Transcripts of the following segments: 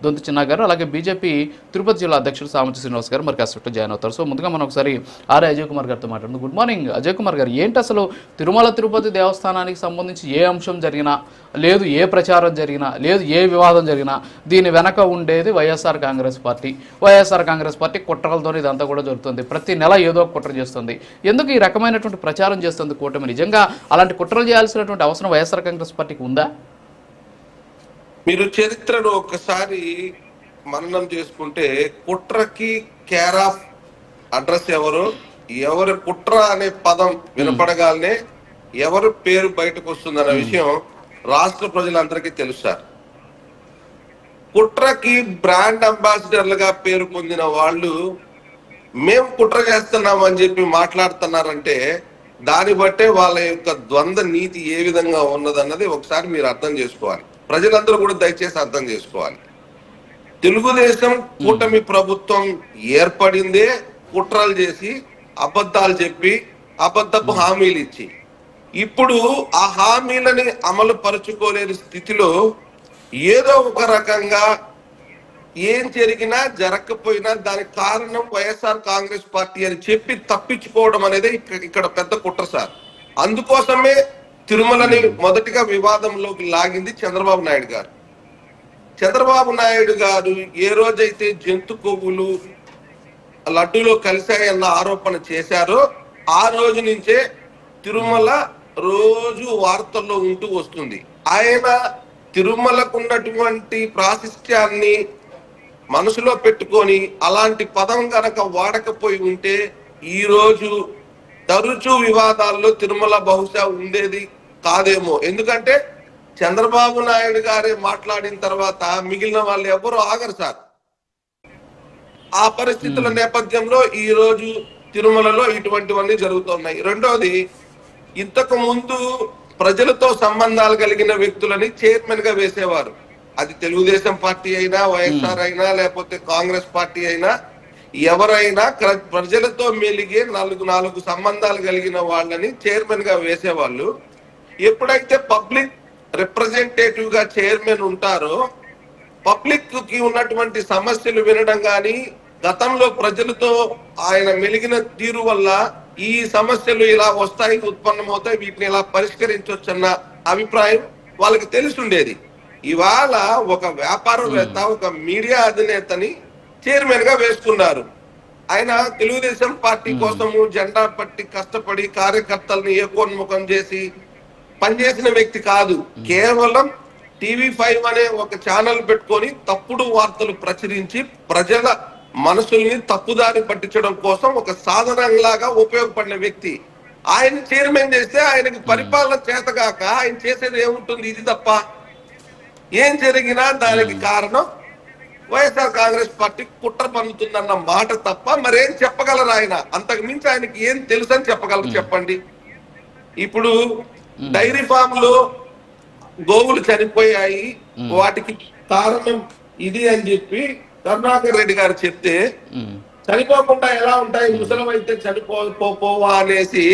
దొంతి చిన్న గారు, అలాగే బీజేపీ తిరుపతి జిల్లా అధ్యక్షుడు సామంత శ్రీనివాస్ గారు మరి కాసేపు జాయిన్ అవుతారు. సో ముందుగా మనం ఒకసారి ఆర్ఏ అజయ్ కుమార్ గారితో మాట్లాడుతుంది. గుడ్ మార్నింగ్ అజయ్ కుమార్ గారు. ఏంటి అసలు తిరుమల తిరుపతి దేవస్థానానికి సంబంధించి ఏ అంశం జరిగినా, లేదు ఏ ప్రచారం జరిగినా, లేదు ఏ వివాదం జరిగినా దీని వెనక ఉండేది వైఎస్ఆర్ కాంగ్రెస్ పార్టీ. వైఎస్ఆర్ కాంగ్రెస్ పార్టీ కుట్రలతో ఇదంతా కూడా జరుగుతుంది. ప్రతి నెల ఏదో ఒక కుట్ర చేస్తుంది. ఎందుకు ఈ రకమైనటువంటి ప్రచారం చేస్తుంది కూటమి? నిజంగా అలాంటి కుట్రలు చేయాల్సినటువంటి అవసరం వైఎస్ఆర్ కాంగ్రెస్ పార్టీకి ఉందా? మీరు చరిత్రను ఒకసారి మననం చేసుకుంటే కుట్రకి కేర్ ఆఫ్ అడ్రస్ ఎవరు కుట్ర అనే పదం వినపడగానే ఎవరు పేరు బయటకు వస్తుందన్న విషయం రాష్ట్ర ప్రజలందరికీ తెలుసు. కుట్రకి బ్రాండ్ అంబాసిడర్లుగా పేరు పొందిన వాళ్ళు మేము కుట్ర చేస్తున్నామని చెప్పి మాట్లాడుతున్నారంటే దాన్ని బట్టే వాళ్ళ యొక్క ద్వంద్వ నీతి ఏ విధంగా ఉన్నదన్నది ఒకసారి మీరు అర్థం చేసుకోవాలి. ప్రజలందరూ కూడా దయచేసి అర్థం చేసుకోవాలి. తెలుగుదేశం కూటమి ప్రభుత్వం ఏర్పడిందే కుట్రలు చేసి, అబద్ధాలు చెప్పి, అబద్ధపు హామీలు ఇచ్చి, ఇప్పుడు ఆ హామీలని అమలు పరుచుకోలేని స్థితిలో ఏదో ఒక రకంగా ఏం జరిగినా జరగకపోయినా దానికి కారణం వైఎస్ఆర్ కాంగ్రెస్ పార్టీ అని చెప్పి తప్పించుకోవడం అనేది ఇక్కడ పెద్ద కుట్ర సార్. అందుకోసమే తిరుమలని మొదటిగా వివాదంలోకి లాగింది చంద్రబాబు నాయుడు గారు. చంద్రబాబు నాయుడు గారు ఏ రోజైతే జంతు కొవ్వులు లడ్డూలో కలిశాయన్న ఆరోపణ చేశారో ఆ రోజు నుంచే తిరుమల రోజు వార్తల్లో ఉంటూ వస్తుంది. ఆయన తిరుమలకు ఉన్నటువంటి ప్రాశస్త్యాన్ని మనసులో పెట్టుకొని అలాంటి పదం కనుక వాడకపోయి ఉంటే ఈ రోజు తరచూ వివాదాల్లో తిరుమల బహుశా ఉండేది కాదేమో. ఎందుకంటే చంద్రబాబు నాయుడు గారే మాట్లాడిన తర్వాత మిగిలిన వాళ్ళు ఎవరు ఆగరు సార్. ఆ పరిస్థితుల నేపథ్యంలో ఈ రోజు తిరుమలలో ఇటువంటివన్నీ జరుగుతున్నాయి. రెండోది, ఇంతకు ముందు ప్రజలతో సంబంధాలు కలిగిన వ్యక్తులని చైర్మన్ గా వేసేవారు. అది తెలుగుదేశం పార్టీ అయినా, వైఎస్ఆర్ అయినా, లేకపోతే కాంగ్రెస్ పార్టీ అయినా, ఎవరైనా ప్రజలతో మెలిగే నాలుగు సంబంధాలు కలిగిన వాళ్ళని చైర్మన్ గా వేసేవాళ్ళు. ఎప్పుడైతే పబ్లిక్ రిప్రజెంటేటివ్ గా చైర్మన్ ఉంటారో పబ్లిక్ కి ఉన్నటువంటి సమస్యలు వినడం కానీ, గతంలో ప్రజలతో ఆయన మెలిగిన తీరు వల్ల ఈ సమస్యలు ఇలా వస్తాయి, ఉత్పన్నమవుతాయి, వీటిని ఇలా పరిష్కరించవచ్చు అన్న అభిప్రాయం వాళ్ళకి తెలిసి ఉండేది. ఇవాళ ఒక వ్యాపారవేత్త, ఒక మీడియా అధినేతని చైర్మన్ గా వేసుకున్నారు. ఆయన తెలుగుదేశం పార్టీ కోసము జెండా పట్టి కష్టపడి కార్యకర్తల్ని ఏకోన్ముఖం చేసి పనిచేసిన వ్యక్తి కాదు. కేవలం TV5 అనే ఒక ఛానల్ పెట్టుకొని తప్పుడు వార్తలు ప్రచురించి ప్రజల మనసుల్ని తప్పుదారి పట్టించడం కోసం ఒక సాధనంలాగా ఉపయోగపడిన వ్యక్తి. ఆయన చైర్మన్ చేస్తే ఆయనకి పరిపాలన చేతగాక ఆయన చేసేది ఏముంటుంది? ఇది తప్ప ఏం జరిగినా దానికి కారణం వైఎస్ఆర్ కాంగ్రెస్ పార్టీ కుట్ర పన్నుతుందన్న మాట తప్ప మరేం చెప్పగలరు ఆయన? అంతకు మించి ఆయనకి ఏం తెలుసు అని చెప్పగలరు చెప్పండి. ఇప్పుడు డైరీ ఫామ్ లో గోవులు చనిపోయాయి, వాటికి కారణం ఇది అని చెప్పి కరుణాకర్ రెడ్డి గారు చెప్తే, చనిపోకుండా ఎలా ఉంటాయి, ముసలమైతే చనిపోవా అనేసి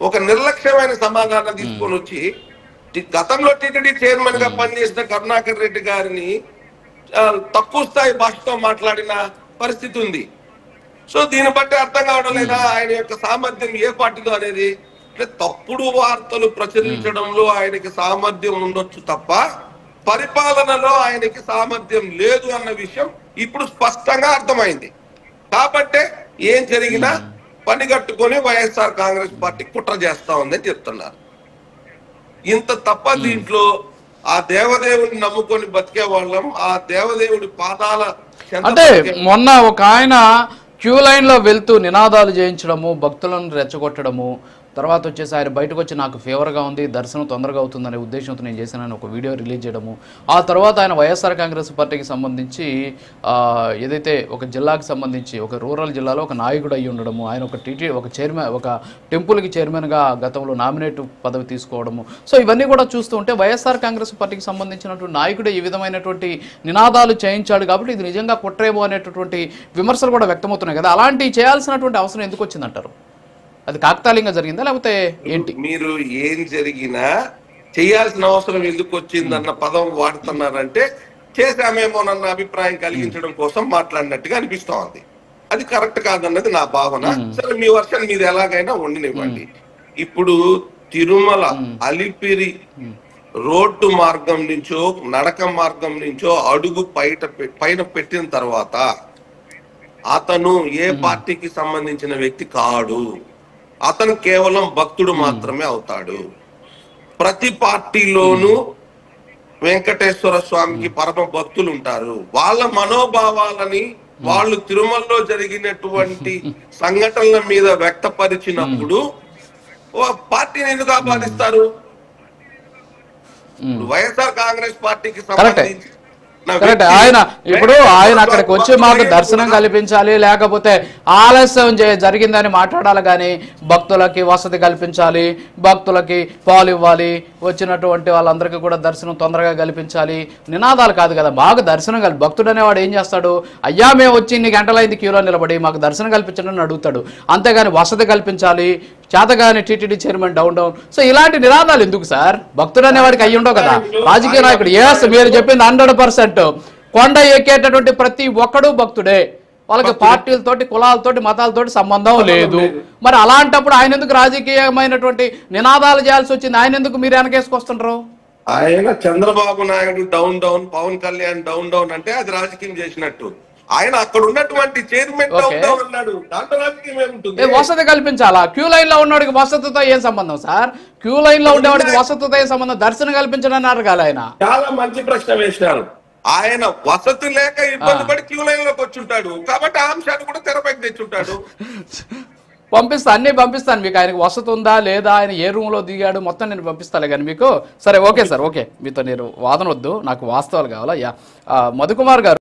ఒక నిర్లక్ష్యమైన సమాధానం తీసుకొని వచ్చి గతంలో టీటీడీ చైర్మన్ గా పనిచేసిన కరుణాకర్ రెడ్డి గారిని తక్కువ స్థాయి భాషతో మాట్లాడిన పరిస్థితి ఉంది. సో దీన్ని బట్టి అర్థం కావడం లేదా ఆయన యొక్క సామర్థ్యం ఏ పార్టీలో అనేది? తప్పుడు వార్తలు ప్రచురించడంలో ఆయనకి సామర్థ్యం ఉండొచ్చు తప్ప పరిపాలనలో ఆయనకి సామర్థ్యం లేదు అన్న విషయం ఇప్పుడు స్పష్టంగా అర్థమైంది. కాబట్టే ఏం జరిగినా పని కట్టుకొని వైఎస్ఆర్ కాంగ్రెస్ పార్టీ కుట్ర చేస్తా ఉందని చెప్తున్నారు. ఇంత తప్ప దీంట్లో ఆ దేవదేవుని నమ్ముకొని బతికే వాళ్ళం, ఆ దేవదేవుడి పాదాల అంటే మొన్న ఒక ఆయన క్యూ లైన్ లో వెళ్తూ నినాదాలు చేయించడము, భక్తులను రెచ్చగొట్టడము, తర్వాత వచ్చేసి ఆయన బయటకు వచ్చి నాకు ఫేవర్గా ఉంది, దర్శనం తొందరగా అవుతుందనే ఉద్దేశంతో నేను చేశానని ఒక వీడియో రిలీజ్ చేయడము, ఆ తర్వాత ఆయన వైఎస్ఆర్ కాంగ్రెస్ పార్టీకి సంబంధించి ఏదైతే ఒక జిల్లాకు సంబంధించి ఒక రూరల్ జిల్లాలో ఒక నాయకుడు అయ్యి ఉండడము, ఆయన ఒక చైర్మన్, ఒక టెంపుల్కి చైర్మన్గా గతంలో నామినేట్ పదవి తీసుకోవడము. సో ఇవన్నీ కూడా చూస్తూ ఉంటే వైఎస్ఆర్ కాంగ్రెస్ పార్టీకి సంబంధించినటువంటి నాయకుడు ఈ విధమైనటువంటి నినాదాలు చేయించాడు కాబట్టి ఇది నిజంగా కుట్రేమో అనేటటువంటి విమర్శలు కూడా వ్యక్తమవుతున్నాయి కదా. అలాంటివి చేయాల్సినటువంటి అవసరం ఎందుకు వచ్చిందంటారు? అది కాకతాళీయంగా జరిగిందా లేకపోతే ఏంటి? మీరు ఏం జరిగినా చేయాల్సిన అవసరం ఎందుకు వచ్చిందన్న పదం వాడుతున్నారంటే చేశామేమోనన్న అభిప్రాయం కలిగించడం కోసం మాట్లాడినట్టుగా అనిపిస్తోంది. అది కరెక్ట్ కాదన్నది నా భావన. సరే, మీ వర్షన్ మీది ఎలాగైనా ఉండనివ్వండి. ఇప్పుడు తిరుమల అలిపిరి రోడ్డు మార్గం నుంచో నడక మార్గం నుంచో అడుగు పైన పెట్టిన తర్వాత అతను ఏ పార్టీకి సంబంధించిన వ్యక్తి కాడు. అతను కేవలం భక్తుడు మాత్రమే అవుతాడు. ప్రతి పార్టీలోనూ వెంకటేశ్వర స్వామికి పరమ భక్తులు ఉంటారు. వాళ్ళ మనోభావాలని వాళ్ళు తిరుమలలో జరిగినటువంటి సంఘటనల మీద వ్యక్తపరిచినప్పుడు పార్టీని ఎందుకు ఆపాదిస్తారు? వైఎస్ఆర్ కాంగ్రెస్ పార్టీకి సంబంధించి కరెక్ట్. ఆయన ఇప్పుడు ఆయన అక్కడికి వచ్చి మాకు దర్శనం కల్పించాలి, లేకపోతే ఆలస్యం జరిగిందని మాట్లాడాలి, కానీ భక్తులకి వసతి కల్పించాలి, భక్తులకి పాలు ఇవ్వాలి, వచ్చినటువంటి వాళ్ళందరికీ కూడా దర్శనం తొందరగా కల్పించాలి నినాదాలు కాదు కదా. మాకు దర్శనం భక్తుడు అనేవాడు ఏం చేస్తాడు? అయ్యా మేము వచ్చి ఇన్ని గంటలైంది క్యూలో నిలబడి మాకు దర్శనం కల్పించండి అని అడుగుతాడు. అంతేగాని వసతి కల్పించాలి, చేతగాని టీటీడీ చైర్మన్ డౌన్. సో ఇలాంటి నినాదాలు ఎందుకు సార్? భక్తుడు అనేవాడికి అయ్యి ఉండవు కదా. రాజకీయ నాయకుడు మీరు చెప్పింది 100%. కొండ ఎక్కేటటువంటి ప్రతి ఒక్కడు భక్తుడే. వాళ్ళకి పార్టీలతోటి, కులాలతోటి, మతాలతోటి సంబంధం లేదు. మరి అలాంటప్పుడు ఆయన ఎందుకు రాజకీయమైనటువంటి నినాదాలు చేయాల్సి వచ్చింది? ఆయన ఎందుకు మీరు వెనకేసుకొస్తుంటారు? ఆయన Chandrababu Naidu down down, Pavan Kalyan down down అంటే అది రాజకీయం చేసినట్టు. ఆయన అక్కడ ఉన్నటువంటి చైర్మన్ డౌన్ డౌన్ అన్నాడు. దాంట్లో రాజకీయం ఏముంటుంది? వసతి కల్పించాలా? క్యూ లైన్ లో ఉన్నవాడికి వసతితో ఏం సంబంధం సార్? క్యూ లైన్ లో ఉండేవాడికి వసతితో ఏం సంబంధం? దర్శనం కల్పించడం అడగాలి. ఆయన చాలా మంచి ప్రశ్న వేసినారు. ఆయన వసతి లేక ఇబ్బంది పడి క్యూ లైన్ లోకి వచ్చుంటాడు, కాబట్టి ఆ అంశాన్ని కూడా తెరపైకి తెచ్చుంటాడు. అన్ని పంపిస్తాను మీకు. ఆయనకు వసతి ఉందా లేదా, ఆయన ఏ రూమ్ లో దిగాడు మొత్తం నేను పంపిస్తాను కానీ మీకు. సరే, ఓకే సార్, ఓకే. మీతో నేను వాదన వద్దు, నాకు వాస్తవాలు కావాలా. మధుకుమార్ గారు.